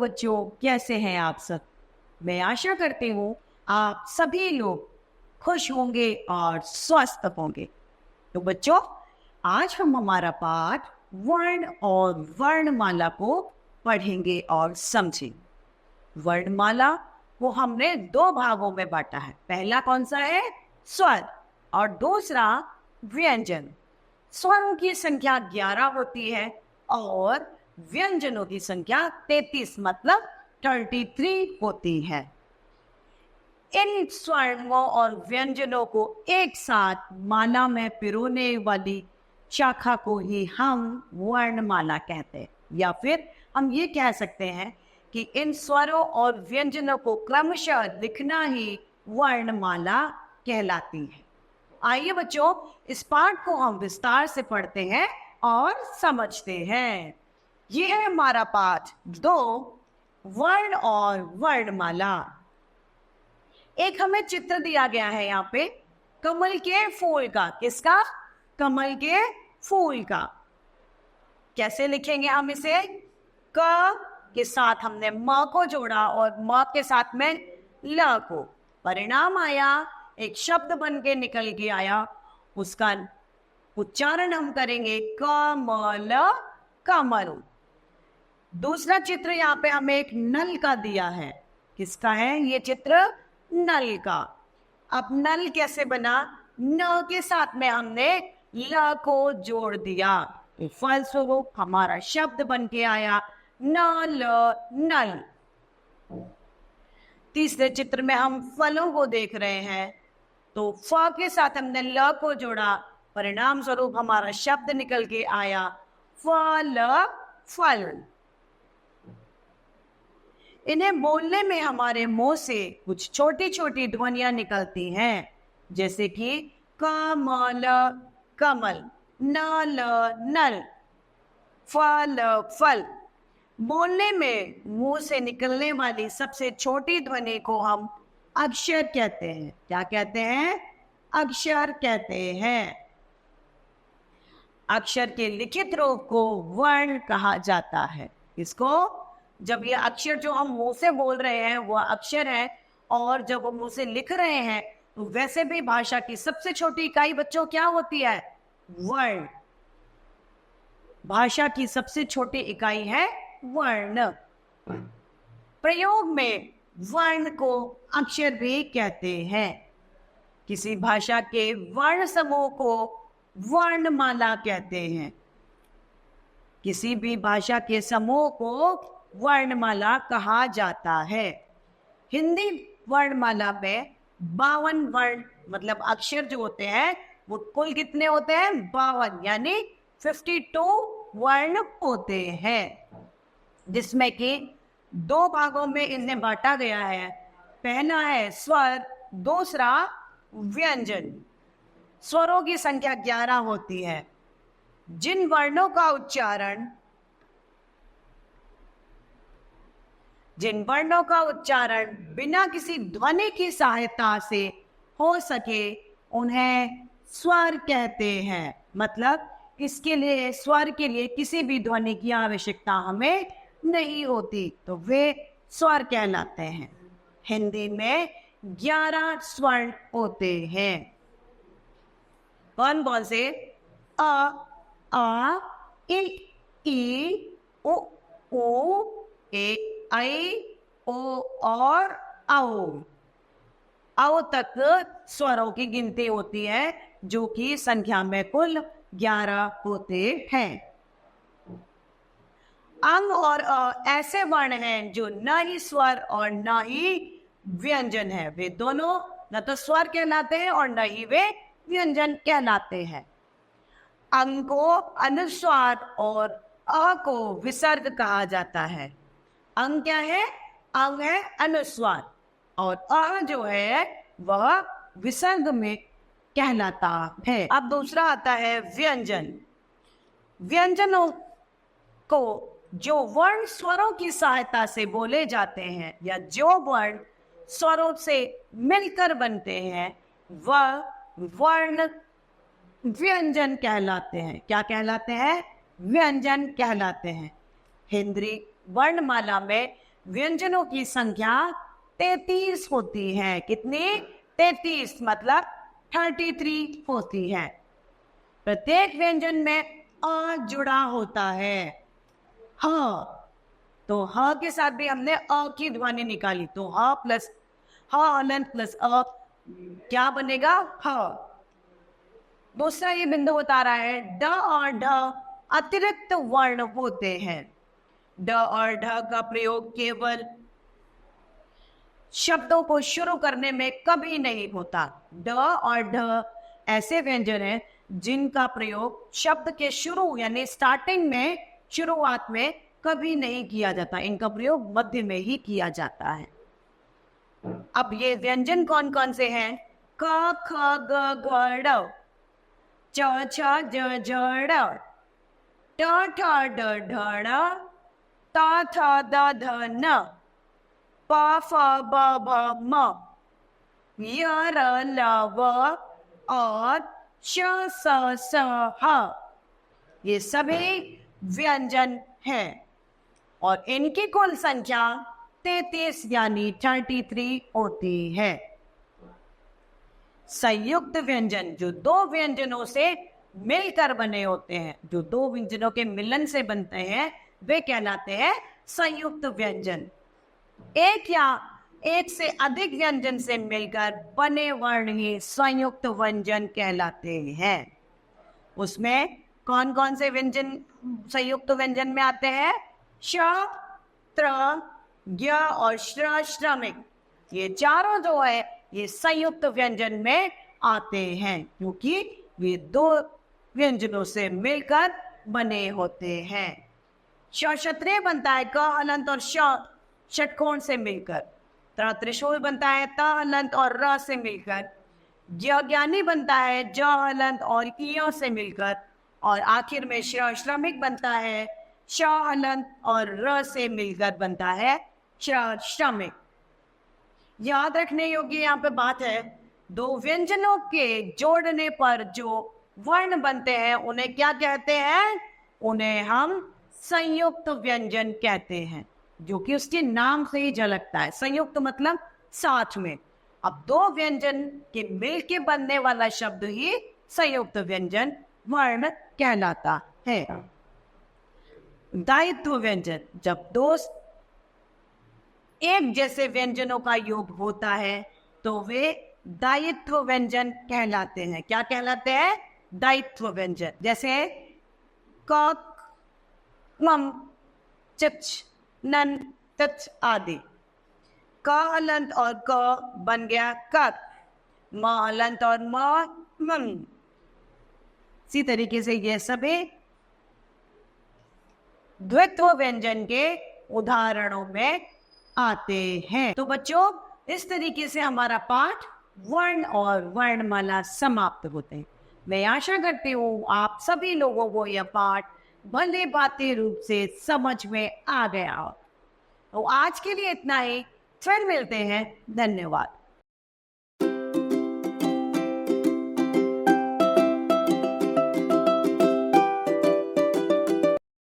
बच्चों, कैसे हैं आप सब? मैं आशा करती हूँ आप सभी लोग खुश होंगे और स्वस्थ होंगे। तो बच्चों, आज हम हमारा पाठ वर्ण और वर्णमाला को पढ़ेंगे और समझेंगे। वर्णमाला को हमने दो भागों में बांटा है। पहला कौन सा है? स्वर, और दूसरा व्यंजन। स्वरों की संख्या 11 होती है और व्यंजनों की संख्या 33 मतलब 33 होती है। इन स्वरों और व्यंजनों को एक साथ माला में पिरोने वाली शाखा को ही हम वर्णमाला कहते हैं, या फिर हम ये कह सकते हैं कि इन स्वरों और व्यंजनों को क्रमशः लिखना ही वर्णमाला कहलाती है। आइए बच्चों, इस पाठ को हम विस्तार से पढ़ते हैं और समझते हैं। ये है हमारा पाठ 2, वर्ण और वर्णमाला। एक हमें चित्र दिया गया है यहाँ पे कमल के फूल का। किसका? कमल के फूल का। कैसे लिखेंगे हम इसे? क के साथ हमने म को जोड़ा और म के साथ में ल को। परिणाम आया, एक शब्द बन के निकल के आया। उसका उच्चारण हम करेंगे कमल, कमल। दूसरा चित्र यहाँ पे हमें एक नल का दिया है। किसका है ये चित्र? नल का। अब नल कैसे बना? न के साथ में हमने ल को जोड़ दिया, तो फलस्वरूप हमारा शब्द बन के आया नल, नल। तीसरे चित्र में हम फलों को देख रहे हैं, तो फ के साथ हमने ल को जोड़ा, परिणाम स्वरूप हमारा शब्द निकल के आया फल, फल। इन्हें बोलने में हमारे मुंह से कुछ छोटी छोटी ध्वनियां निकलती हैं, जैसे कि कमल, कमल, नल, नल, फल, फल। बोलने में मुंह से निकलने वाली सबसे छोटी ध्वनि को हम अक्षर कहते हैं। क्या कहते हैं? अक्षर कहते हैं। अक्षर के लिखित रूप को वर्ण कहा जाता है। इसको, जब ये अक्षर जो हम मुंह से बोल रहे हैं वह अक्षर है, और जब हम मुंह से लिख रहे हैं तो वैसे भी भाषा की सबसे छोटी इकाई बच्चों क्या होती है? वर्ण। भाषा की सबसे छोटी इकाई है वर्ण। प्रयोग में वर्ण को अक्षर भी कहते हैं। किसी भाषा के वर्ण समूह को वर्णमाला कहते हैं। किसी भी भाषा के समूह को वर्णमाला कहा जाता है। हिंदी वर्णमाला में 52 वर्ण मतलब अक्षर जो होते हैं वो कुल कितने होते हैं? 52, यानी 52 वर्ण होते हैं, जिसमें कि 2 भागों में इन्हें बांटा गया है। पहला है स्वर, दूसरा व्यंजन। स्वरों की संख्या 11 होती है। जिन वर्णों का उच्चारण बिना किसी ध्वनि की सहायता से हो सके उन्हें स्वर कहते हैं। मतलब इसके लिए, स्वर के लिए किसी भी ध्वनि की आवश्यकता हमें नहीं होती, तो वे स्वर कहलाते हैं। हिंदी में 11 स्वर होते हैं। कौन कौन से? अ, आ, ई, उ, ए, आई, ओ और औ। औ तक स्वरों की गिनती होती है, जो कि संख्या में कुल 11 होते हैं। अंग और अ ऐसे वर्ण हैं जो न ही स्वर और न ही व्यंजन है। वे दोनों न तो स्वर कहलाते हैं और न ही वे व्यंजन कहलाते हैं। अंग को अनुस्वार और अ को विसर्ग कहा जाता है। अंग क्या है? अंग है अनुस्वार, और अ जो है वह विसर्ग में कहलाता है। अब दूसरा आता है व्यंजन। व्यंजनों को जो वर्ण स्वरों की सहायता से बोले जाते हैं या जो वर्ण स्वरों से मिलकर बनते हैं वह वर्ण व्यंजन कहलाते हैं। क्या कहलाते हैं? व्यंजन कहलाते हैं। हिंदी वर्णमाला में व्यंजनों की संख्या 33 होती है। कितनी? 33, मतलब 33 होती है। प्रत्येक व्यंजन में अ जुड़ा होता है। ह, तो ह के साथ भी हमने अ की ध्वनि निकाली, तो ह प्लस ह हलंत प्लस अ क्या बनेगा? ह। दूसरा ये बिंदु बता रहा है ड और ढ अतिरिक्त वर्ण होते हैं। ड और ढ का प्रयोग केवल शब्दों को शुरू करने में कभी नहीं होता। ड और ढ ऐसे व्यंजन हैं जिनका प्रयोग शब्द के शुरू यानी स्टार्टिंग में, शुरुआत में कभी नहीं किया जाता। इनका प्रयोग मध्य में ही किया जाता है। अब ये व्यंजन कौन कौन से हैं? क ख ग घ ड़, च छ ज झ ड़, ट ठ ड ढ ण, त थ द ध न, प फ ब भ म, य र ल व और श स स ह। ये सभी व्यंजन हैं और इनकी कुल संख्या 33 यानी 33 होती है। संयुक्त व्यंजन जो दो व्यंजनों से मिलकर बने होते हैं, जो दो व्यंजनों के मिलन से बनते हैं, वे कहलाते हैं संयुक्त व्यंजन। एक या एक से अधिक व्यंजन से मिलकर बने वर्ण ही संयुक्त व्यंजन कहलाते हैं। उसमें कौन कौन से व्यंजन संयुक्त व्यंजन में आते हैं? श, त्र, ज्ञ और श्र, श्रमिक, ये चारों जो है ये संयुक्त व्यंजन में आते हैं क्योंकि वे दो व्यंजनों से मिलकर बने होते हैं। क्षत्रिय बनता है क हलंत और श षटकोण से मिलकर। त्रिशूल बनता है त हलंत और र से मिलकर। ज्ञानी बनता है ज हलंत और इ से मिलकर। और आखिर में श्रमिक बनता है श हलंत और र से मिलकर बनता है श्रमिक। याद रखने योग्य यहाँ पे बात है, दो व्यंजनों के जोड़ने पर जो वर्ण बनते हैं उन्हें क्या कहते हैं? उन्हें हम संयुक्त व्यंजन कहते हैं, जो कि उसके नाम से ही झलकता है। संयुक्त मतलब साथ में। अब दो व्यंजन के मिल के बनने वाला शब्द ही संयुक्त व्यंजन वर्ण कहलाता है। दायित्व व्यंजन, जब दो एक जैसे व्यंजनों का योग होता है तो वे दायित्व व्यंजन कहलाते हैं। क्या कहलाते हैं? दायित्व व्यंजन। जैसे क, मम, चिच, नन, तच आदि। क हलंत और क बन गया कक, म हलंत और म मम। इसी तरीके से ये सभी द्वित्व व्यंजन के उदाहरणों में आते हैं। तो बच्चों, इस तरीके से हमारा पाठ वर्ण और वर्णमाला समाप्त होते हैं। मैं आशा करती हूँ आप सभी लोगों को यह पाठ भले भांति रूप से समझ में आ गया हो। तो आज के लिए इतना ही, फिर मिलते हैं। धन्यवाद।